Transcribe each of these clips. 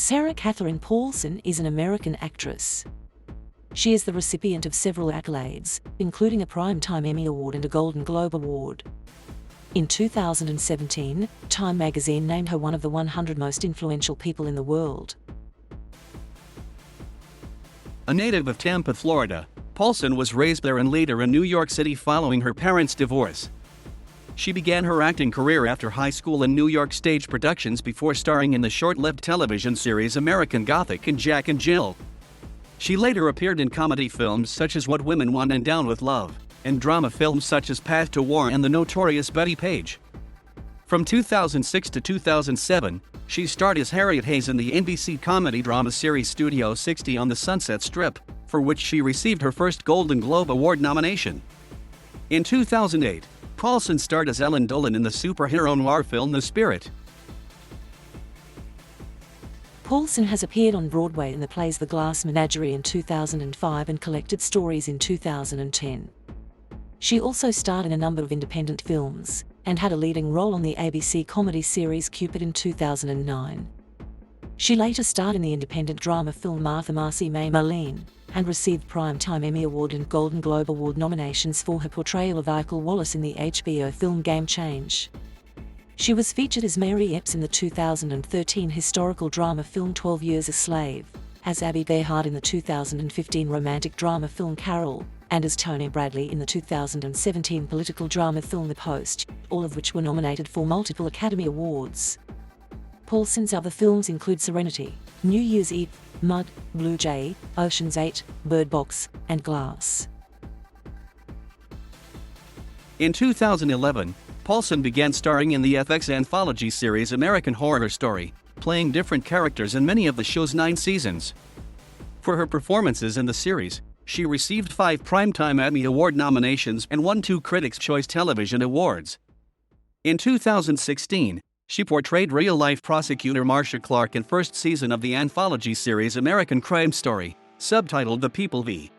Sarah Catherine Paulson is an American actress. She is the recipient of several accolades, including a Primetime Emmy Award and a Golden Globe Award. In 2017, Time magazine named her one of the 100 most influential people in the world. A native of Tampa, Florida, Paulson was raised there and later in New York City following her parents' divorce. She began her acting career after high school in New York stage productions before starring in the short-lived television series American Gothic and Jack and Jill. She later appeared in comedy films such as What Women Want and Down with Love, and drama films such as Path to War and The Notorious Betty Page. From 2006 to 2007, she starred as Harriet Hayes in the NBC comedy drama series Studio 60 on the Sunset Strip, for which she received her first Golden Globe Award nomination. In 2008, Paulson starred as Ellen Dolan in the superhero noir film The Spirit. Paulson has appeared on Broadway in the plays The Glass Menagerie in 2005 and Collected Stories in 2010. She also starred in a number of independent films, and had a leading role on the ABC comedy series Cupid in 2009. She later starred in the independent drama film Martha Marcy May Marlene, and received Primetime Emmy Award and Golden Globe Award nominations for her portrayal of Michael Wallace in the HBO film Game Change. She was featured as Mary Epps in the 2013 historical drama film 12 Years a Slave, as Abby Gerhard in the 2015 romantic drama film Carol, and as Tony Bradley in the 2017 political drama film The Post, all of which were nominated for multiple Academy Awards. Paulson's other films include Serenity, New Year's Eve, Mud, Blue Jay, Ocean's 8, Bird Box, and Glass. In 2011, Paulson began starring in the FX anthology series American Horror Story, playing different characters in many of the show's 9 seasons. For her performances in the series, she received 5 Primetime Emmy Award nominations and won 2 Critics' Choice Television Awards. In 2016, she portrayed real-life prosecutor Marcia Clark in first season of the anthology series American Crime Story, subtitled The People v.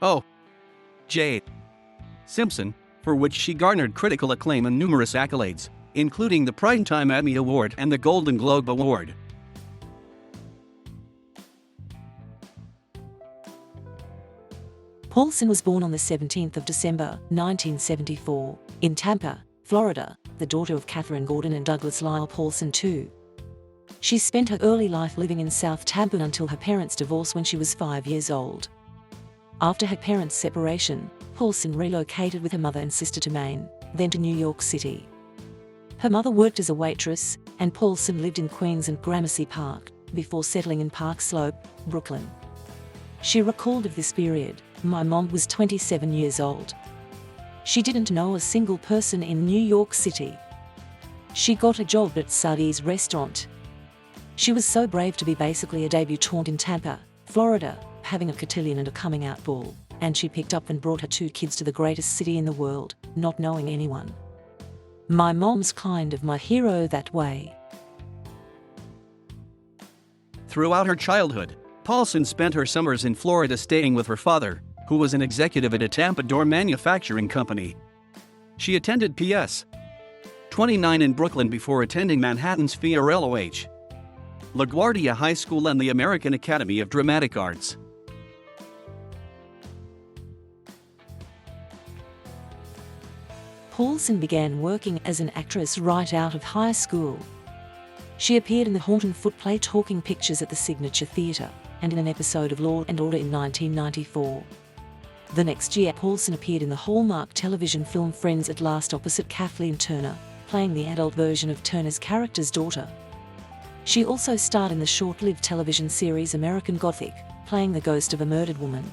O.J. Simpson, for which she garnered critical acclaim and numerous accolades, including the Primetime Emmy Award and the Golden Globe Award. Paulson was born on the 17th of December, 1974, in Tampa, Florida, the daughter of Catherine Gordon and Douglas Lyle Paulson II. She spent her early life living in South Tampa until her parents' divorce when she was 5 years old. After her parents' separation, Paulson relocated with her mother and sister to Maine, then to New York City. Her mother worked as a waitress, and Paulson lived in Queens and Gramercy Park, before settling in Park Slope, Brooklyn. She recalled of this period, "My mom was 27 years old. She didn't know a single person in New York City. She got a job at Sadi's restaurant. She was so brave to be basically a debutante in Tampa, Florida, having a cotillion and a coming-out ball, and she picked up and brought her 2 kids to the greatest city in the world, not knowing anyone. My mom's kind of my hero that way." Throughout her childhood, Paulson spent her summers in Florida staying with her father, who was an executive at a Tampa door manufacturing company. She attended PS 29 in Brooklyn before attending Manhattan's Fiorello H. LaGuardia High School and the American Academy of Dramatic Arts. Paulson began working as an actress right out of high school. She appeared in the Horton Foote play Talking Pictures at the Signature Theatre, and in an episode of Law and Order in 1994. The next year, Paulson appeared in the Hallmark television film Friends at Last opposite Kathleen Turner, playing the adult version of Turner's character's daughter. She also starred in the short-lived television series American Gothic, playing the ghost of a murdered woman.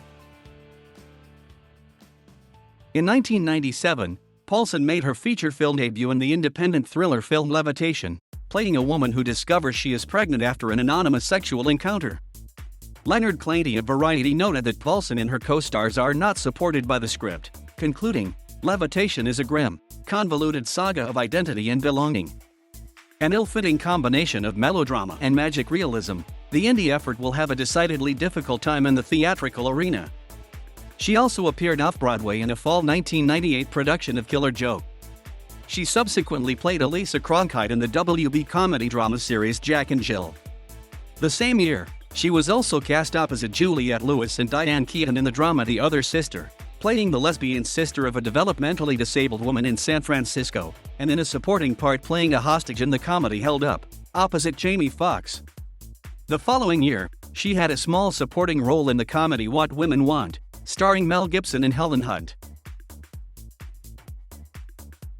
In 1997, Paulson made her feature film debut in the independent thriller film Levitation, playing a woman who discovers she is pregnant after an anonymous sexual encounter. Leonard Clanty of Variety noted that Paulson and her co-stars are not supported by the script, concluding, "Levitation is a grim, convoluted saga of identity and belonging. An ill-fitting combination of melodrama and magic realism, the indie effort will have a decidedly difficult time in the theatrical arena." She also appeared off-Broadway in a fall 1998 production of Killer Joke. She subsequently played Elisa Cronkite in the WB comedy drama series Jack and Jill. The same year, she was also cast opposite Juliette Lewis and Diane Keaton in the drama The Other Sister, playing the lesbian sister of a developmentally disabled woman in San Francisco, and in a supporting part playing a hostage in the comedy Held Up, opposite Jamie Foxx. The following year, she had a small supporting role in the comedy What Women Want, starring Mel Gibson and Helen Hunt.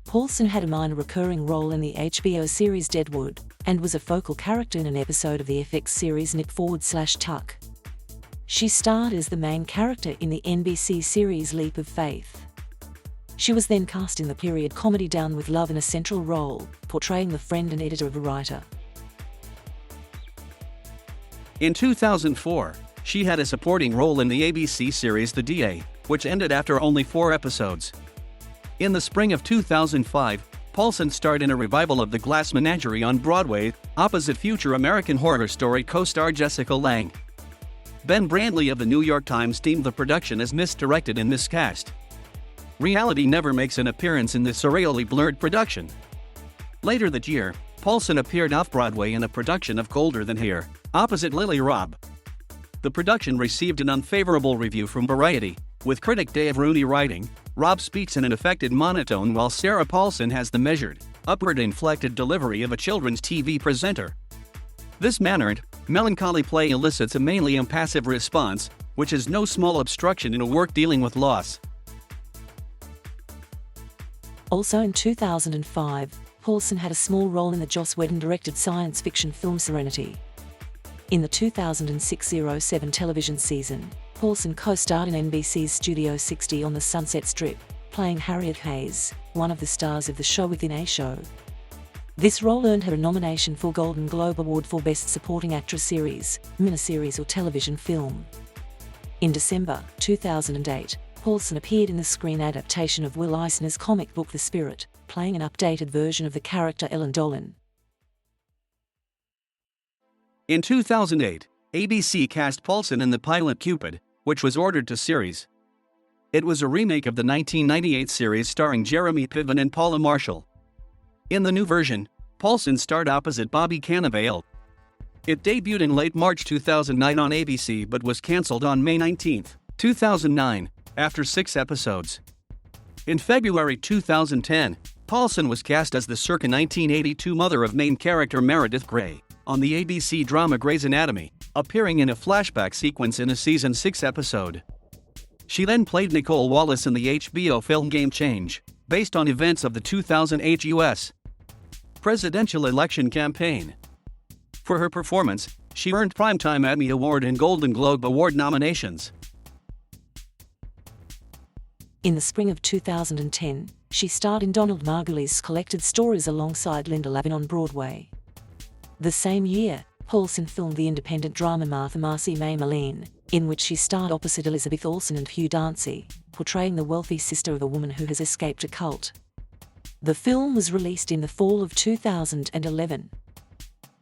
Paulson had a minor recurring role in the HBO series Deadwood, and was a focal character in an episode of the FX series Nick/Tuck. She starred as the main character in the NBC series Leap of Faith. She was then cast in the period comedy Down with Love in a central role, portraying the friend and editor of a writer. In 2004, she had a supporting role in the ABC series The DA, which ended after only 4 episodes. In the spring of 2005, Paulson starred in a revival of The Glass Menagerie on Broadway, opposite future American Horror Story co-star Jessica Lange. Ben Brantley of the New York Times deemed the production as misdirected and miscast. Reality never makes an appearance in the surreally blurred production. Later that year, Paulson appeared off-Broadway in a production of Colder Than Hair, opposite Lily Robb. The production received an unfavorable review from Variety, with critic Dave Rooney writing, "Robb speaks in an affected monotone while Sarah Paulson has the measured, upward-inflected delivery of a children's TV presenter." This mannered, melancholy play elicits a mainly impassive response, which is no small obstruction in a work dealing with loss. Also in 2005, Paulson had a small role in the Joss Whedon-directed science fiction film Serenity. In the 2006-07 television season, Paulson co-starred in NBC's Studio 60 on the Sunset Strip, playing Harriet Hayes, one of the stars of the show Within a Show. This role earned her a nomination for Golden Globe Award for Best Supporting Actress Series, Miniseries or Television Film. In December 2008, Paulson appeared in the screen adaptation of Will Eisner's comic book The Spirit, playing an updated version of the character Ellen Dolan. In 2008, ABC cast Paulson in the pilot Cupid, which was ordered to series. It was a remake of the 1998 series starring Jeremy Piven and Paula Marshall. In the new version, Paulson starred opposite Bobby Cannavale. It debuted in late March 2009 on ABC but was cancelled on May 19, 2009, after 6 episodes. In February 2010, Paulson was cast as the circa 1982 mother of main character Meredith Grey on the ABC drama Grey's Anatomy, appearing in a flashback sequence in a season 6 episode. She then played Nicole Wallace in the HBO film Game Change, based on events of the 2008 U.S. presidential election campaign. For her performance, she earned Primetime Emmy Award and Golden Globe Award nominations. In the spring of 2010, she starred in Donald Margulies' Collected Stories alongside Linda Lavin on Broadway. The same year, Paulson filmed the independent drama Martha Marcy May Marlene, in which she starred opposite Elizabeth Olsen and Hugh Dancy, portraying the wealthy sister of a woman who has escaped a cult. The film was released in the fall of 2011.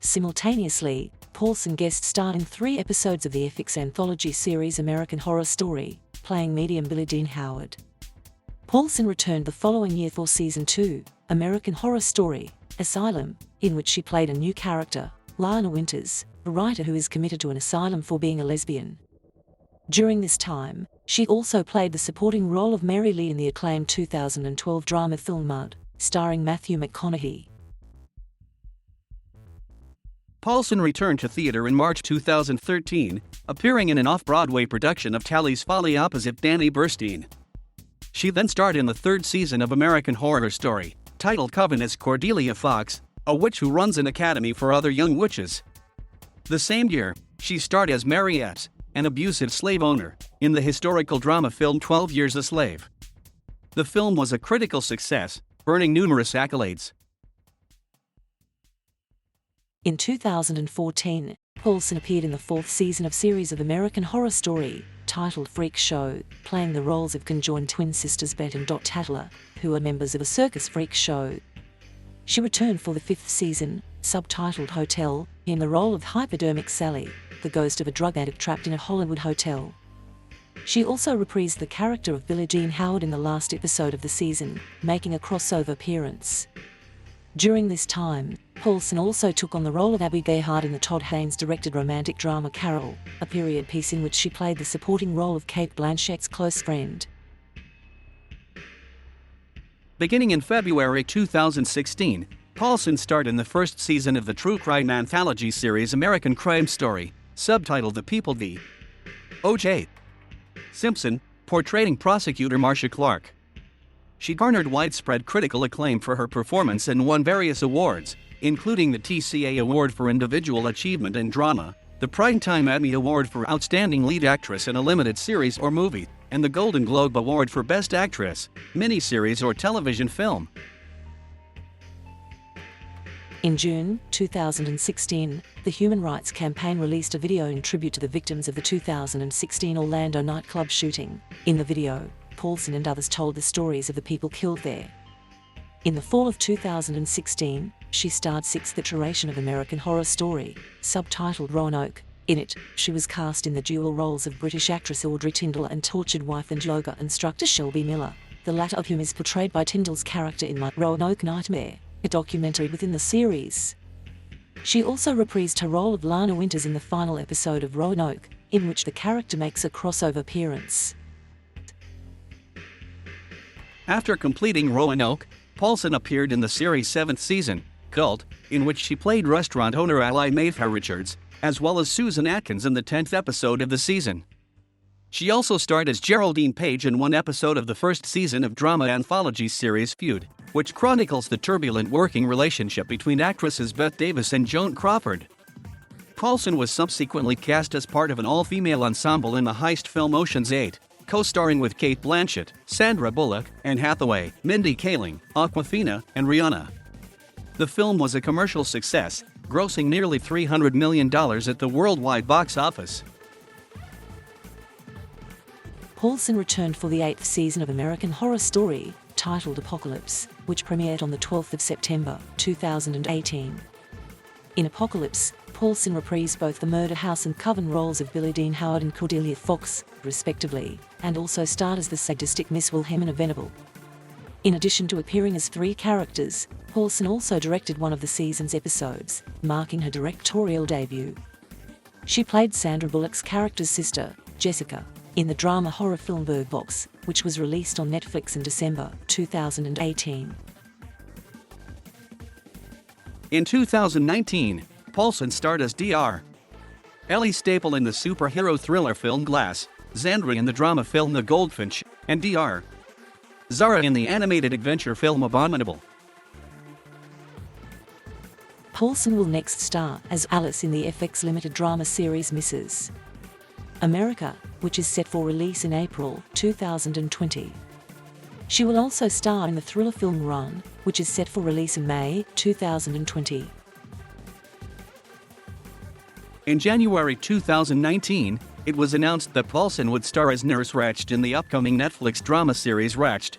Simultaneously, Paulson guest starred in 3 episodes of the FX anthology series American Horror Story, playing medium Billie Dean Howard. Paulson returned the following year for Season 2, American Horror Story, Asylum, in which she played a new character, Lana Winters, a writer who is committed to an asylum for being a lesbian. During this time, she also played the supporting role of Mary Lee in the acclaimed 2012 drama film Mud, starring Matthew McConaughey. Paulson returned to theater in March 2013, appearing in an off-Broadway production of Tally's Folly opposite Danny Burstein. She then starred in the 3rd season of American Horror Story, titled Coven as Cordelia Fox, a witch who runs an academy for other young witches. The same year, she starred as Mary Epps, an abusive slave owner, in the historical drama film 12 Years a Slave. The film was a critical success, earning numerous accolades. In 2014, Paulson appeared in the 4th season of series of American Horror Story, titled Freak Show, playing the roles of conjoined twin sisters Bette and Dot Tatler, who are members of a circus freak show. She returned for the 5th season, subtitled Hotel, in the role of hypodermic Sally, the ghost of a drug addict trapped in a Hollywood hotel. She also reprised the character of Billie Jean Howard in the last episode of the season, making a crossover appearance. During this time, Paulson also took on the role of Abby Gayheart in the Todd Haynes-directed romantic drama Carol, a period piece in which she played the supporting role of Cate Blanchett's close friend. Beginning in February 2016, Paulson starred in the first season of the true crime anthology series American Crime Story, subtitled The People v. O.J. Simpson, portraying prosecutor Marcia Clark. She garnered widespread critical acclaim for her performance and won various awards, including the TCA Award for Individual Achievement in Drama, the Primetime Emmy Award for Outstanding Lead Actress in a Limited Series or Movie, and the Golden Globe Award for Best Actress, Miniseries or Television Film. In June 2016, the Human Rights Campaign released a video in tribute to the victims of the 2016 Orlando nightclub shooting. In the video, Paulson and others told the stories of the people killed there. In the fall of 2016, she starred sixth iteration of American Horror Story, subtitled Roanoke. In it, she was cast in the dual roles of British actress Audrey Tindall and tortured wife and yoga instructor Shelby Miller, the latter of whom is portrayed by Tindall's character in My Roanoke Nightmare, a documentary within the series. She also reprised her role of Lana Winters in the final episode of Roanoke, in which the character makes a crossover appearance. After completing Roanoke, Paulson appeared in the series' 7th season, Cult, in which she played restaurant owner Ally Mayfair Richards, as well as Susan Atkins in the 10th episode of the season. She also starred as Geraldine Page in one episode of the first season of drama anthology series Feud, which chronicles the turbulent working relationship between actresses Bette Davis and Joan Crawford. Paulson was subsequently cast as part of an all-female ensemble in the heist film Ocean's 8, co-starring with Cate Blanchett, Sandra Bullock, Anne Hathaway, Mindy Kaling, Awkwafina, and Rihanna. The film was a commercial success, grossing nearly $300 million at the worldwide box office. Paulson returned for the 8th season of American Horror Story, titled Apocalypse, which premiered on the 12th of September, 2018. In Apocalypse, Paulson reprised both the Murder House and Coven roles of Billie Dean Howard and Cordelia Fox, respectively, and also starred as the sadistic Miss Wilhelmina Venable. In addition to appearing as 3 characters, Paulson also directed one of the season's episodes, marking her directorial debut. She played Sandra Bullock's character's sister, Jessica, in the drama horror film Bird Box, which was released on Netflix in December 2018. In 2019, Paulson starred as Dr. Ellie Staple in the superhero thriller film Glass, Xandri in the drama film The Goldfinch, and Dr. Zara in the animated adventure film Abominable. Paulson will next star as Alice in the FX limited drama series Mrs. America, which is set for release in April 2020. She will also star in the thriller film Run, which is set for release in May 2020. In January 2019, it was announced that Paulson would star as Nurse Ratched in the upcoming Netflix drama series Ratched.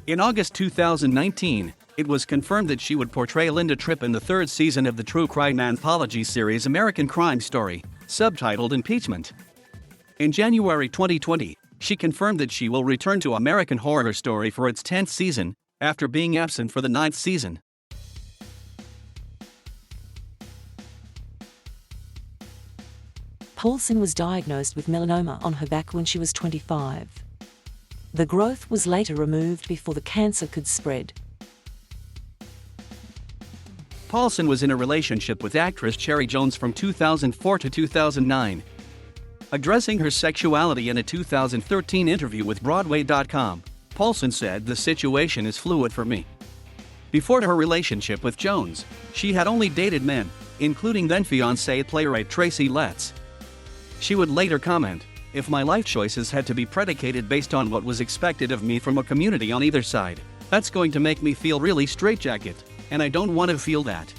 In August 2019, it was confirmed that she would portray Linda Tripp in the 3rd season of the true crime anthology series American Crime Story, subtitled Impeachment. In January 2020, she confirmed that she will return to American Horror Story for its 10th season, after being absent for the 9th season. Paulson was diagnosed with melanoma on her back when she was 25. The growth was later removed before the cancer could spread. Paulson was in a relationship with actress Cherry Jones from 2004 to 2009. Addressing her sexuality in a 2013 interview with Broadway.com, Paulson said, "The situation is fluid for me." Before her relationship with Jones, she had only dated men, including then-fiancé playwright Tracy Letts. She would later comment, "If my life choices had to be predicated based on what was expected of me from a community on either side, that's going to make me feel really straitjacket, and I don't want to feel that."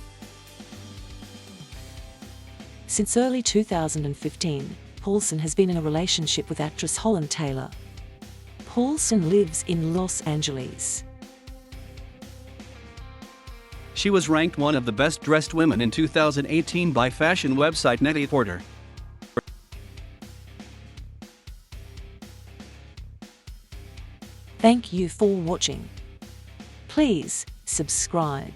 Since early 2015, Paulson has been in a relationship with actress Holland Taylor. Paulson lives in Los Angeles. She was ranked one of the best-dressed women in 2018 by fashion website Net-a-Porter. Thank you for watching. Please subscribe.